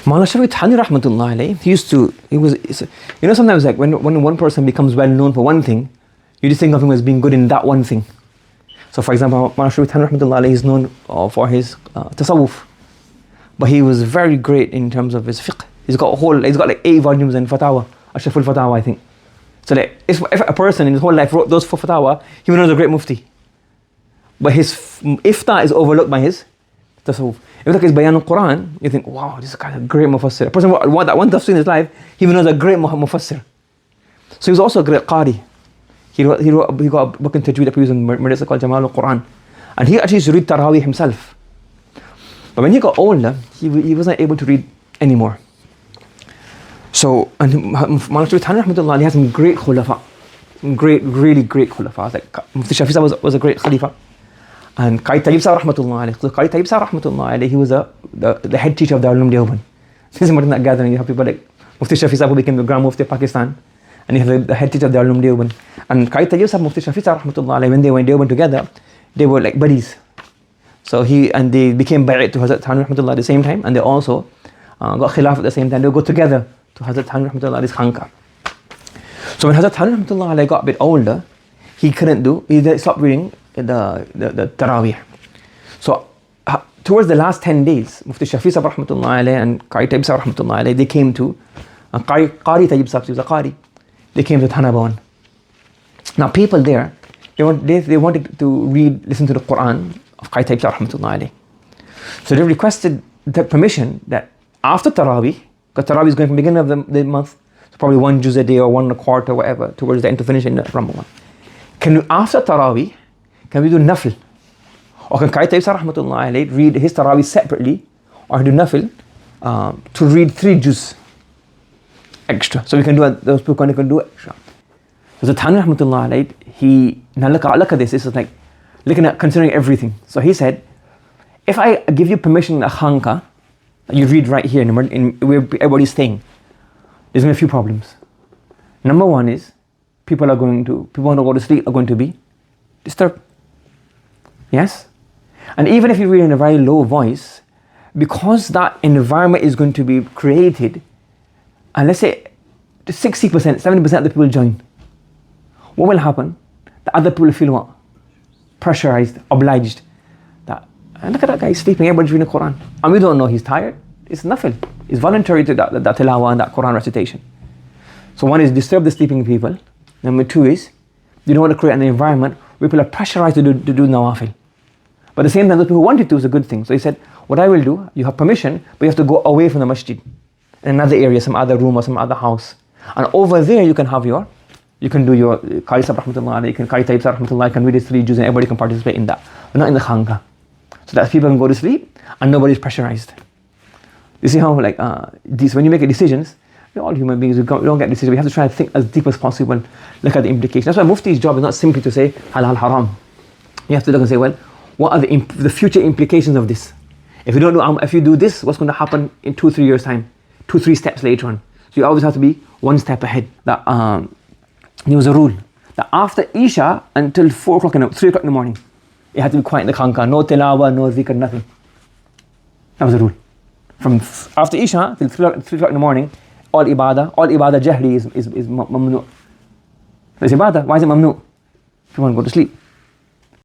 Mawlana Shafi Thani rahmatullah alayhi, sometimes like when one person becomes well known for one thing, you just think of him as being good in that one thing. So for example, Mawlana Shafi Thani rahmatullah alayhi is known for his tasawwuf, but he was very great in terms of his fiqh. He's got like 8 volumes in Fatawa, Ashraful Fatawa, I think. So like, if a person in his whole life wrote those 4 Fatawa, he would know the great mufti. But his ifta is overlooked by his tasawwuf. If you look at his Bayan al-Quran, you think, wow, this guy is a great mufassir. A person who that one tafsir in his life, he even knows a great mufassir. So he was also a great qari. He got a book in Tajweed that he used in Madrasa called Jamal al-Quran. And he actually used to read Tarawih himself. But when he got older, he wasn't able to read anymore. So, and Mawlana Shafi Thani rahmatullah, he had some great khulafa. Really great khulafa. Like Mufti Shafi Sahib was a great khalifa. And Qari Tayyib Sahib rahmatullah alayhi. So Qari Tayyib Sahib rahmatullah alayhi, he was the head teacher of the Al-Qalam Deoband. This is in that gathering, you have people like Mufti Shafi Sahib who became the Grand Mufti of Pakistan. And you have the head teacher of the Al-Qalam Deoband. And Qari Tayyib Sahib, Mufti Shafi Sahib rahmatullah alayhi, when they were in Deoband together, they were like buddies. So they became Bai'at to Hazrat Thani rahmatullah at the same time, and they also got khilaf at the same time. They would go together to Hazrat Thani rahmatullah alayhi's khanqa. So when Hazrat Thani rahmatullah alayhi got a bit older, he stopped reading the Taraweeh. So towards the last 10 days, Mufti Shafi Sahib rahmatullah alayhi and Qari Tayyib Sahib rahmatullah alayhi, they came to Qari Tayyib Sahib, he was a Qari. They came to Thana Bhawan. Now people there, they wanted to listen to the Quran of Qari Tayyib Sahib rahmatullah alayhi. So they requested the permission that after Taraweeh, because Taraweeh is going from the beginning of the month, so probably 1 juz a day or 1 a quarter, whatever, towards the end to finish in Ramadan. After Taraweeh, can we do nafil? Or can Qari Tayyib Sahib rahmatullah alayhi read his Taraweeh separately, or do nafil to read 3 juz extra? So we can do those people can do extra. So the Thani rahmatullah alayhi, now look at this. This is like looking at considering everything. So he said, if I give you permission in a khanqa, you read right here in where everybody's staying, there's going to be a few problems. Number one is people want to go to sleep are going to be disturbed. Yes? And even if you read in a very low voice, because that environment is going to be created, and let's say 60%, 70% of the people join, what will happen? The other people will feel what? Pressurized, obliged. And look at that guy, he's sleeping, everybody's reading the Quran. And we don't know he's tired. It's nafil. It's voluntary to that tilawah and that Quran recitation. So one is disturb the sleeping people. Number 2 is, you don't want to create an environment where people are pressurized to do nawafil. But at the same time, those people who wanted to is a good thing. So he said, what I will do, you have permission, but you have to go away from the masjid. In another area, some other room or some other house. And over there you can do your Qari Sahib rahmatullah, you can Qari Tayyib Sahib rahmatullah, you can read his 3 juz and everybody can participate in that. But not in the khanqa. So that people can go to sleep and nobody's pressurized. You see how when you make decisions, we're all human beings, we don't get decisions, we have to try to think as deep as possible, look at the implications. That's why Mufti's job is not simply to say halal haram. You have to look and say, well, what are the future implications of this? If you do this, what's going to happen in 2-3 years time? 2-3 steps later on. So you always have to be 1 step ahead. There was a rule that after Isha until 3 o'clock in the morning, it had to be quiet in the khanqa, no tilawah, no zikr, nothing. That was the rule. From after Isha till 3 o'clock in the morning, all ibadah jahri is mamnu. So it's ibadah, why is it mamnu? If you want to go to sleep.